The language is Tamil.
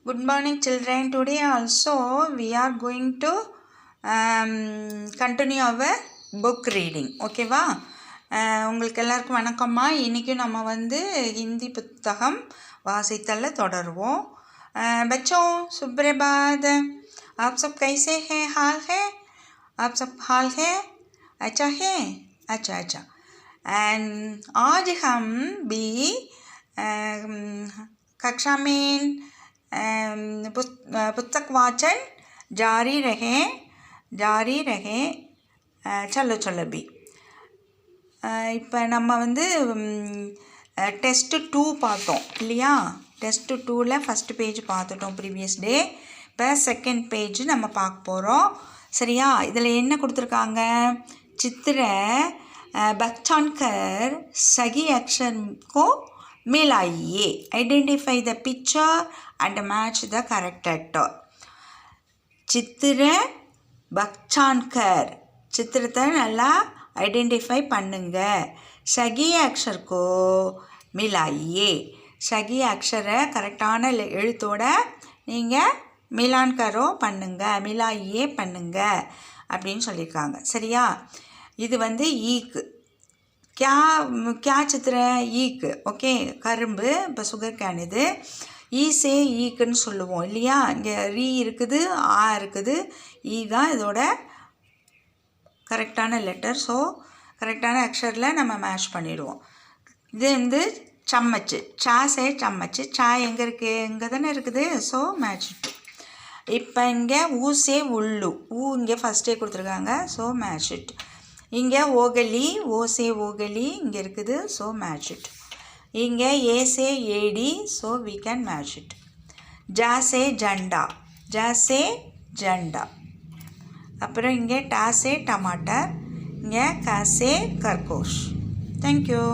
Good morning children. Today also we are going to continue our book reading. ஓகேவா? உங்களுக்கு எல்லாருக்கும் வணக்கம்மா. இன்றைக்கும் நம்ம வந்து ஹிந்தி புத்தகம் வாசித்தல்ல தொடருவோம். बच्चों सुप्रभात. आप सब कैसे हैं? हाल है? आप सब हाल है? अच्छा है? अच्छा. एंड आज हम भी कक्षा में पुस्तक वाचन जारी रहे चलो भी இப்போ நம்ம வந்து டெஸ்ட்டு 2 பார்த்தோம் இல்லையா? டெஸ்ட்டு 2ல் ஃபஸ்ட்டு பேஜ் பார்த்துட்டோம் ப்ரீவியஸ் டே. இப்போ செகண்ட் பேஜ் நம்ம பார்க்க போகிறோம். சரியா? இதில் என்ன கொடுத்துருக்காங்க? चित्र पहचान कर सही अक्षर को मिलाइए. Identify the picture and match the correct letter. चित्र पहचान कर, चित्रத்தை நல்லா ஐடென்டிஃபை பண்ணுங்க. சகி அக்ஷர் கோ மிலாயே, சகி அக்ஷரை கரெக்டான எழுத்தோட நீங்கள் மிலான் கரோ பண்ணுங்க, மிலாயே பண்ணுங்க அப்படின்னு சொல்லியிருக்காங்க. சரியா? இது வந்து ஈக்கு. क्या चित्र ஈக்கு. ஓகே, கரும்பு. இப்போ சுகர் கேன். இது ஈசே ஈக்குன்னு சொல்லுவோம் இல்லையா? இங்கே ரீ இருக்குது, ஆ இருக்குது, ஈ தான் இதோட கரெக்டான லெட்டர். ஸோ கரெக்டான அக்ஷரில் நம்ம மேட்ச் பண்ணிடுவோம். இது வந்து சம்மச்சு. சே சம்மச்சு. எங்கே இருக்குது? இங்கே தானே இருக்குது. So match. இப்போ இங்கே ஊசே உள்ளு. இங்கே ஃபஸ்ட்டே கொடுத்துருக்காங்க. So match it. இங்கே ஓகலி, ஓசே ஓகலி இங்கே இருக்குது. So match it. இங்கே ஏசே ஏடி. So we can match it. ஜாசே ஜண்டா, ஜாசே ஜண்டா. அப்புறம் இங்கே டாசே டமாட்டர், இங்கே காசே கர்கோஷ். தேங்க்யூ.